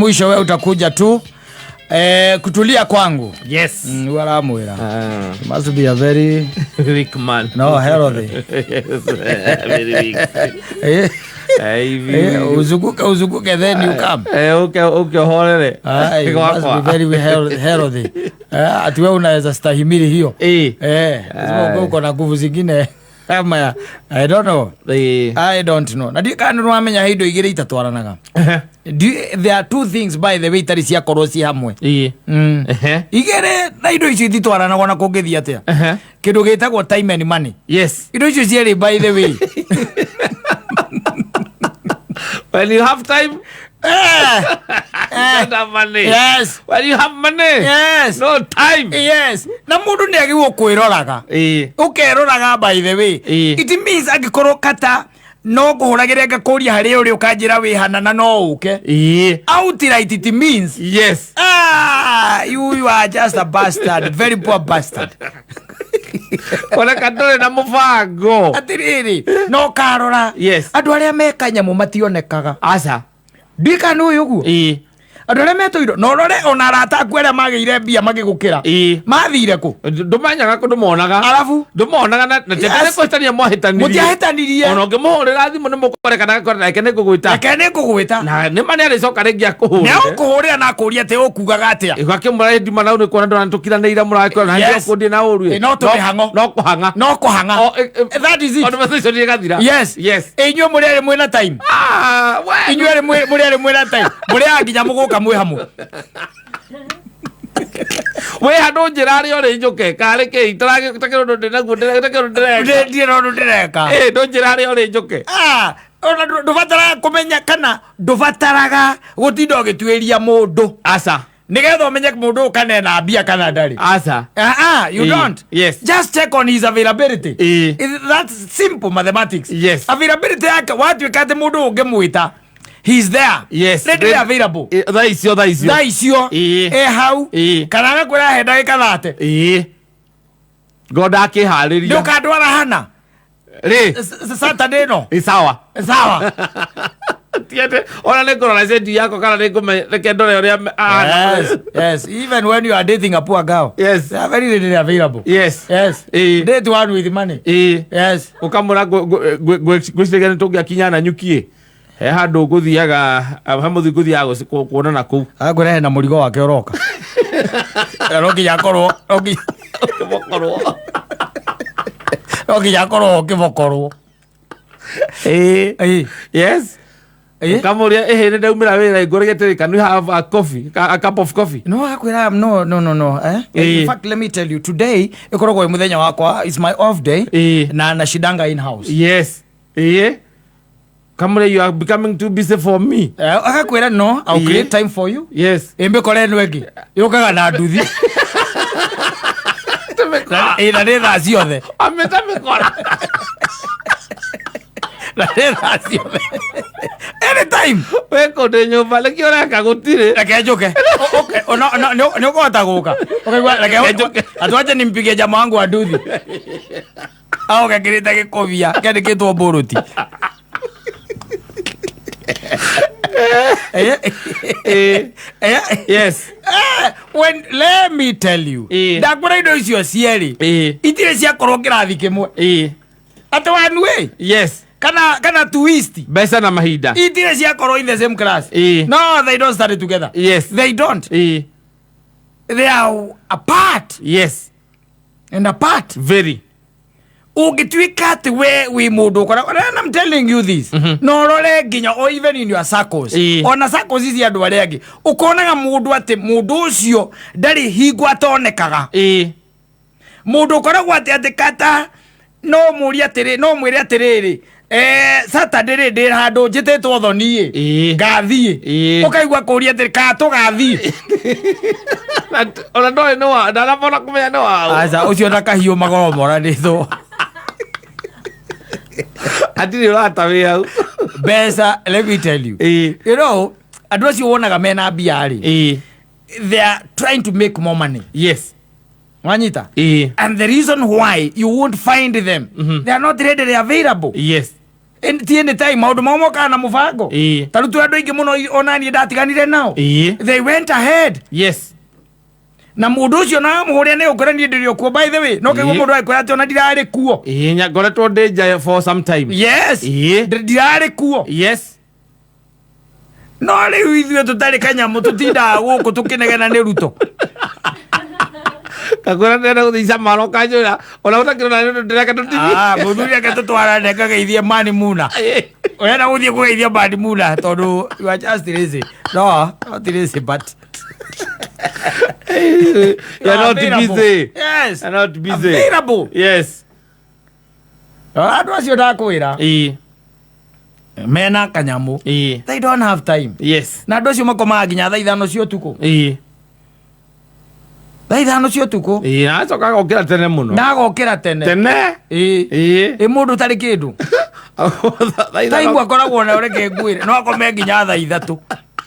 mwisho wewe utakuja tu kutulia kwangu. Yes. Wala mwera. Must be a very weak man. No, healthy. Very weak. Uzuguke then you come. Okay, horere. Must be very healthy. Ati wewe unaweza stahimili hiyo. Uko na nguvu zingine. I don't know. I don't know. Na di kana nwamenya hindo igire itatwaranaga. There are two things by the way tari cia korosi hamwe. Igere na indo icio ititwaranaga na kungithia atia. Kindu gitagwo time and money. Yes. Indo icio ciere by the way. When you have time, you have money. Yes. When you have money, yes. No time. Yes. Na mundu ni agirwo kwirораga. Ukeroraga by the way. It means agikorwo kata no guhuragire ngakuria hari uri ukanjira wi hana na no uke. Outright it means yes. You are just a bastard, very poor bastard. Ona kadore na mufango. Atiriri no karora. Yes. Andu aria mekanya mu mationekaga. Asa. Ndikanu yugu. Andu aria metoido no rore ona rata kwera magire mbia magigukira. Mathire ku. Ndumanyaga ku ndumonaga. Alafu ndumonaga na tetele kwestania mohitanirie. Mutiahitanirie. Ona ngimuhurira thimu ni mukorekana kora kene kugwita. Kene kugwita. Na ni mani ari coka ringi akuhurira. Ne ukuhurira na akuria te ukugaga atia. Igakimura ndima na uni kuona ndona tukiranira murakora na ndio kundi na uru. No to hango. No kuhanga. No kuhanga. That is it. Conversation igathira. Yes. Yes. Inyo muri ari mwena time. Inyo ari muri ari mwena time. Muri aginya muguka mwe hamwe. We hado njirari ore njoke kare ke itarage kutakero ndena gudera kutakero ndireka ndo njirari ore njoke ona ndubatara kumenya kana ndubataraga gutindo gitweria mundu asa nigetho menye mundu kana na bia kana ndari asa you don't. Yes. Just check on his availability. That's simple mathematics. Yes. Availability yake watu ikate mundu ungemuita. He's there. Yes. Readily available. That is your. How? Kana kwera heda ikathate. God akihariria. Ndoka ndwara hana. Saturday no. Sawa. Sawa. Tiete ona ne korona sendi yako kana ne kume rekendore oria. Yes. Even when you are dating a poor girl. Yes. They are very readily available. Yes. Date one with money. Yes. Ukamura gwicigene tungia kinya na nyukie. Handu guthiaga hamuthi guthiaga kuonana ku agure na murigo wake uroka roki yakoro kibokorwo yes kamuria ne ndaumira wira igorigete can you have a coffee, a cup of coffee? No akwira no in fact let me tell you today ikorogwo muthenya wakwa is my off day na shidanga in house. Yes. Kamure, you are becoming too busy for me. Akakwira no, I'll create time for you. Yes. Embe kore nwegi. Yokaga na nduthi. Ina nenda ciothe. Ametamekora. Na nenda ciothe. Anytime. Weko de nyumba leki ora kagutire. Reke njoke. Okay, no kota guka. Okay, reke njoke. Atwaje nimpige jamaa wangu wa nduthi. Au kakirita gikovia, kende kitwo boruti. Yes. When let me tell you, ndakura indo icio cieri itire cia korwo kirathi kimwe atwanu yes kana twist besa na mahida itire cia korwo in the same class. No, they don't study together. Yes, they don't. They are apart. Yes, and apart very. Ugitwika ati we mundu kora I'm telling you this. No role ginya or even in your circles. Ona circles ici andu ari angi ukonaga mundu ati mundu ucio ndari hingwa atonekaga. Mundu koragwo ati kata no muri atiri no mwire atiriri Saturday ndi handu njitetwo thoni ngathie ukaigwa kuria ati ka tugathie ona ndoi no ndarabona kumenya no aza ucio ndakahiu magoro mora nditho atiri rata we au besa. Let me tell you, you know address you wonaga mena biari they are trying to make more money. Yes, Wanyita. And the reason why you won't find them, they are not readily available. Yes. tiene time maundu mamo kana mubango taru tu andu ingi muno onani ndatiganire nao they went ahead yes na mundu ucio na muhuria ne ukorani ndirio kuo by the way no kego mundu aikora ati ona ndirari kuo nya ngoretwo danger for some time yes ndirari kuo yes no riu ithuĩ tutari kanyamu tutinda guku tukinegena ni ruto kakora ndenda guthica maro kanjura ona utakirona ndireka tuti muthuri ake tutwara ndeka geithie mani muna urenda guthie kugeithia mani muna tondu you are just lazy no not lazy but you're not busy yes you're not busy available yes andu acio ndakwira mena kanyamu they don't have time yes na andu acio makomaga nginya thaa 5 cia utuku thaa 5 cia utuku acoka gokira tene muno na gokira tene mundu tari kindu taigu akoragwo na ureke ngwire no akome nginya thaa 3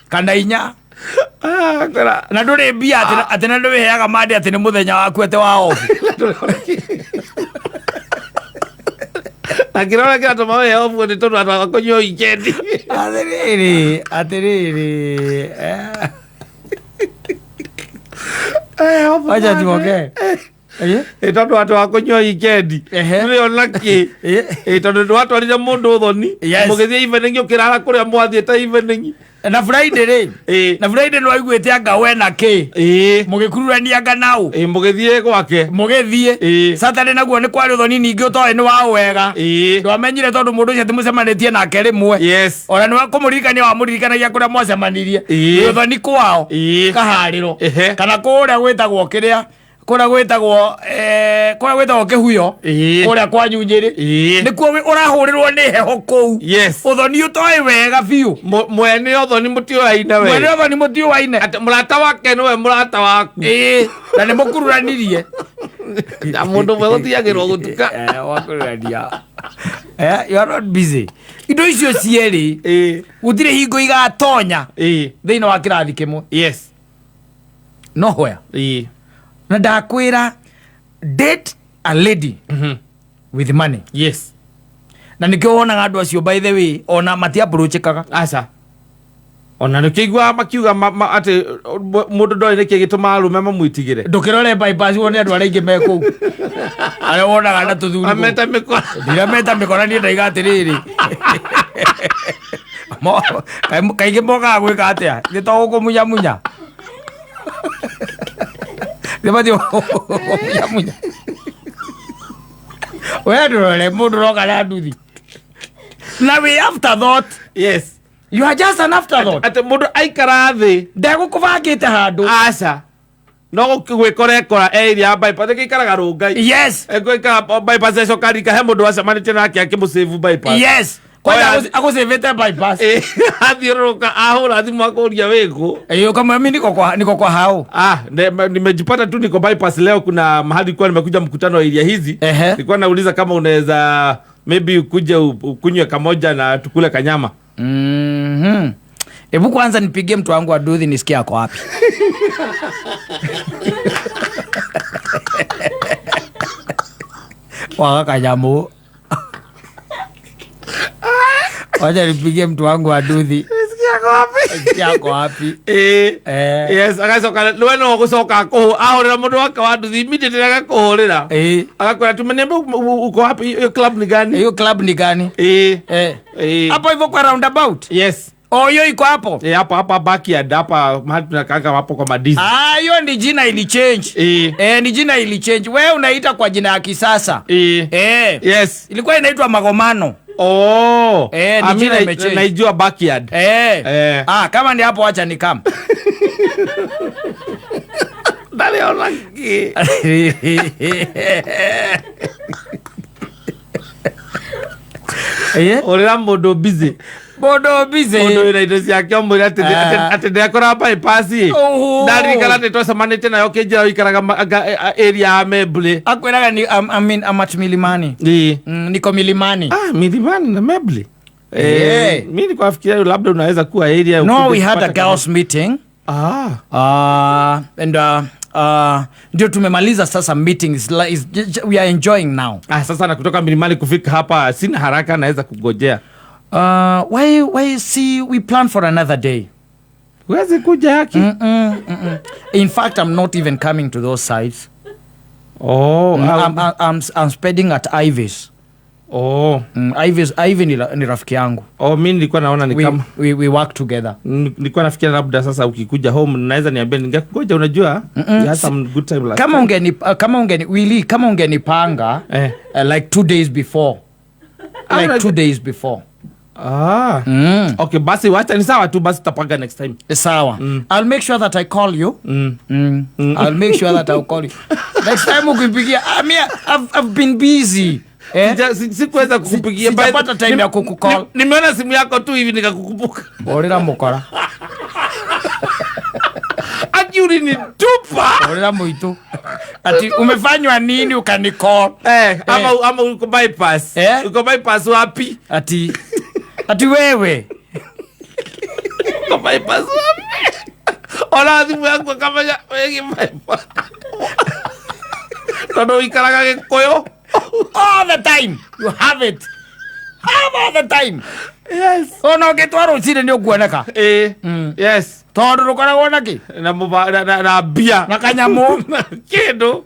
kana 4 na nduri mbia ati na ndwiheaga mandi ati ni muthenya waku ate wa off akirora kira tuma we off ni tondu atakonyo weekend atiriri acha tuoke tondu watu wakonyo weekend ni onaki tondu watu alire mundu uthoni mugithie evening ukirara kuria mwathiete evening na Friday na Friday no aiguite anga we na ki mugikururania anga nau mugithie gwake mugithie Saturday naguo ni kwari uthoni ningi utoe ni wa wega ndwamenyire tondu mundu ucio timucemanitie nake rimwe ona ni wakumurikania wa muririkanagia kuria mwacemanirie uthoni kwao kahariro kana kuria gwitagwo kiria kuria gwitagwo kihuyo kuria kwa nyunyiri nikuo urahurirwo ni heho kou uthoni utoe wega biu mwene uthoni mutio waina we mwene uthoni mutio waina ati murata wake niwe murata waku na ni mukururanirie na mundu mwe guthiagirwo gutuka wakururania you are not busy indo icio cieri gutire hingo igatonya thiini wa kirathi kimwe yes no where na ndakwira date a lady with money yes na nikio wonaga andu acio by the way ona mati approach kaga aca ona nikigwa makiuga ati mundu ndoi niki gituma arume mamwitigire ndukirore bypass wone andu aringi meku ale wonaga na tuthuri ameta mikora ndira meta mikora ni ndaiga atiriri kaingi moka gwika atia gitogo munya Debatio munya we ndurore mundu roga na nduthi na we afterthought yes you are just an afterthought ati mundu aikara thi ndegukubangite handu aca no gwikorekora area bypass ikaraga rungai yes gwika bypass eco karika he mundu wacemanite nake akimusave bypass yes kwa agusevete bypass athiuruka ahura thimu akuria wiku kama mimi niko kwa hao nimejipata tu niko bypass leo. Kuna mahali kwa nimekuja mkutano area hizi, nilikuwa nauliza kama unaweza maybe ukuje ukunywe kamoja na tukule kanyama. Hebu kwanza nipigie mtu wangu wa Duthi nisikie ako wapi. Waka jamu. Wacha nipigie mtu wangu wa Duthi. Nisikie ako wapi. Yes, akasoka lweno gusoka ko ahorera mundu wake wa Duthi immediately agakuhorera. Akakwira tumeniambia uko wapi, hiyo club ni gani? Hiyo club ni gani? Hapo hivyo kwa roundabout? Yes. Oh, hiyo iko hapo? Hapa backyard hapa mahali tunakanga hapo kwa madizi. Hiyo ni jina ili change. Ni jina ili change. Wewe unaita kwa jina ya kisasa. Yes. Ilikuwa inaitwa Magomano. Ni jina imechange. Naijua backyard. Kama ni hapo acha ni kama. Dale olangi. Orera modo busy. Modo busy. Modo ina indo cia kio mwira ati ndekora bypass. Ndari kala ne tosa manete na yoke jira ikaraga area Meble. Akwiraga ni I'm at Milimani. Niko Milimani. Milimani na Meble. Mimi niko afikiria labda unaweza kuwa area. No, we had a girls meeting. And ndio tumemaliza sasa meetings, we are enjoying now. Sasa na kutoka milimani kufika hapa sina haraka, naweza kugojea. Why see we plan for another day? Uweze kuja haki. In fact, I'm not even coming to those sides. I'm spending at Ivy's. Ivy ni rafiki yangu. Mimi nilikuwa naona ni kama we work together. Nilikuwa nafikiria labda sasa ukikuja home naweza niambia ningekungoja, unajua. You had some good time last time. Kama ungenipanga like 2 days before. Like 2 days before. Okay, basi wacha ni sawa tu, basi tutapanga next time. Sawa. I'll make sure that I call you. I'll make sure that I'll call you. Next time ukipigia, I've been busy. Sikuweza kukupigia, sijapata time ya kukukall. Nimeona simu yako tu hivi nikakukumbuka. Orera mukora. Ajuri ni tupa. Orera muito. Ati umefanywa nini ukanicall? Ama uko bypass. Uko bypass wapi? Ati wewe. Uko bypass wapi? Ola simu yako kama ya wengi bypass. Todo ikaraga koyo. All the time. You have it. All the time. Yes. No getwaro ucire ni ukuoneka. Yes. Todo rukoragwo naki? Na bia. Na kanyamu. Kindu.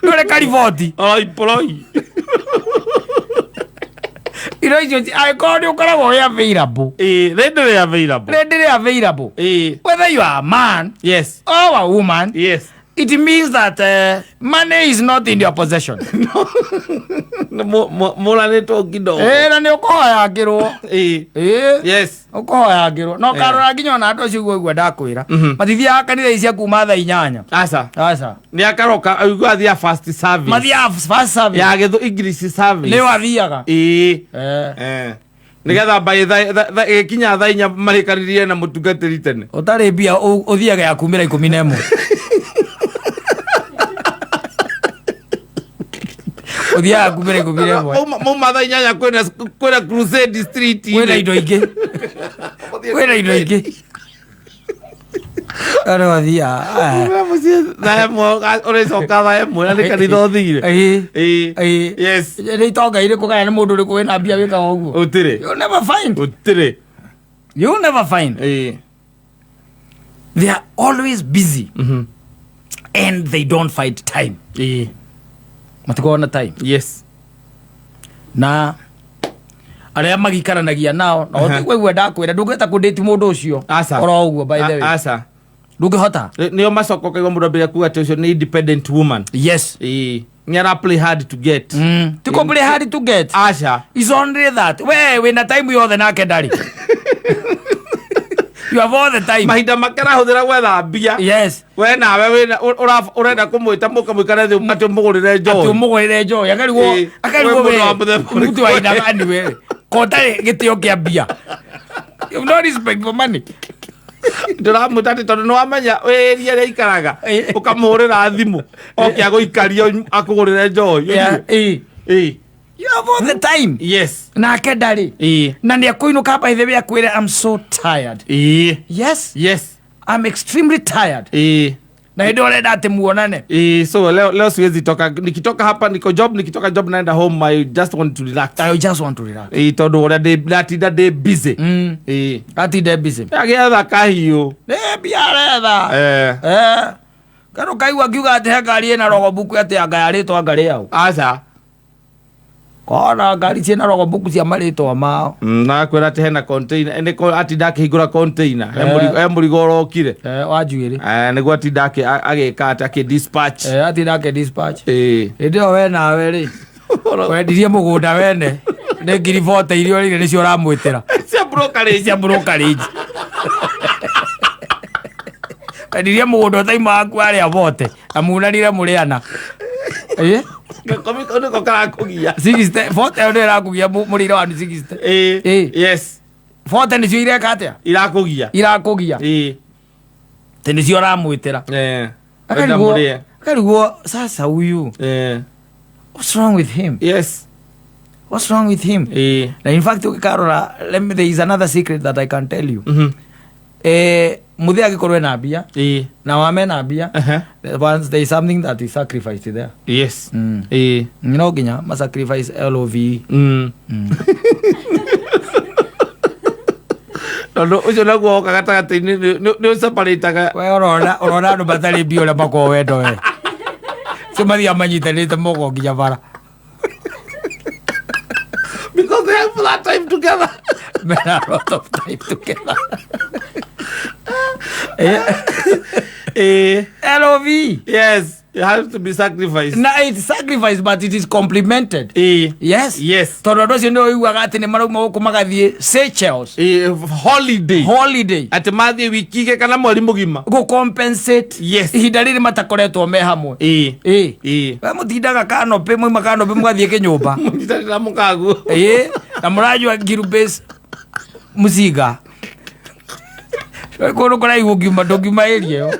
Dole kariboti. Poloi. I call you available. Readily available. Whether you are a man, yes, or a woman, yes, it means that money is not in your possession. Mola neto kidogo. Na ni ukohoya ngirwo. Yes. Ukohoya ngirwo. No karora nginya na ando ciugo gwa ndakwira. Matithia kanitha icia kuma thaa 8. Asa. Ni akaroka aigua thia first service. Mathia first service. Ya getho English service. Ni wathiaga. Nigetha by kinya thaa 4 marikaririe na mutungatiri tene. Utari bia uthiaga ya kumira 11. Udia kumere mwe. Mama thaa 8 kwena Crusade Street. Kwena indo ingi. Ara wathia. Na mo ore soka thaa 1 na kanitha thire. Yes. Ni tonga ire kugaya na mundu ri kwena bia wika oguo. Utire. You never find. Utire. You never find. They are always busy. And they don't find time. Matikuona time. Yes. Na aria magikaranagia nao na wewe ndakwira ndungeta kudate mundu ucio. Oro uguo by the way. Asa. Ndungehota. Nio macoko kaigwa mundu mbere kuga ati ni independent woman. Yes. Nyara play hard to get. Tiko play hard to get. Asha. Is only that. We na time yothe nake ndari. You have all the time. Mahinda makara huthira gwetha mbia. Yes. We nawe wina urenda kumwita mukamwikara thi ati mugurire njoo. Ati mugurire njoo. Akarigwo we. Mtu aina gani we? Kota gitio kia mbia. You no respect for money. Ndiramuta ati tondu no amenya we ria ria ikaraga. Ukamuhurira thimu. Okia guikaria akugurire njoo. You have all the time. Yes. Nake ndari. Na ni akuinuka by the way akwire I'm so tired. Yes. Yes. I'm extremely tired. Na ndio reda ati muonane. So leo siwezi toka, nikitoka hapa niko job, nikitoka job naenda home. I just want to relax. I just want to relax. Tondu ora day busy. Ati day busy. Agetha kahio. Biaretha. Karo kaigwa kiuga ati ngari ina rogo buku ati angayaritwa ngari au. Aca. Kona ngari ciina rogo buku cia maritwa mao. Na kwira ati hena container ene ko ati ndakihingura container murigo urokire wanjuiri niguo ati ndake agika ati dispatch ati ndake dispatch ndio we nawe ri wendirie mugunda wene ni ngiri 40 irio rire nicio uramwitira cia brokerage wendirie mugunda utaima waku aria vote amunanire muriana Komiko kara kugia 60 40 ndio irakugia muriro wa 60 yes 40 ni cio katia irakugia tene cio ramwitira akarigwo sasa huyu what's wrong with him? Yes, what's wrong with him? Na in fact ukikarora there is another secret that I can tell you. muthe agikorwe na mbia na wame na mbia once there is something that is sacrificed there. Yes. No ginya ma sacrifice LOV. No ucio naguo kagatagatini ni separate we orona no batali bio la mako wendo we somebody amanyitanite moko ginya bara because they have that time together. Men a lot of time together. LOV. Yes, it has to be sacrificed. Na it's sacrificed, but it is complemented. Yes. Yes. Torodo sindo iwa gati ne maruma woko magathie Seychelles. Holiday. Ati mathie wiki ke kana mweri mugima. Go compensate. Yes. Ihindarire matakoretwo me hamwe. Wa mutindaga kanope mwe makanope mugathie kinyumba. Mutindaga mukagu. Na murajua Girubase muziga. Kono kora igugima dogima area yo.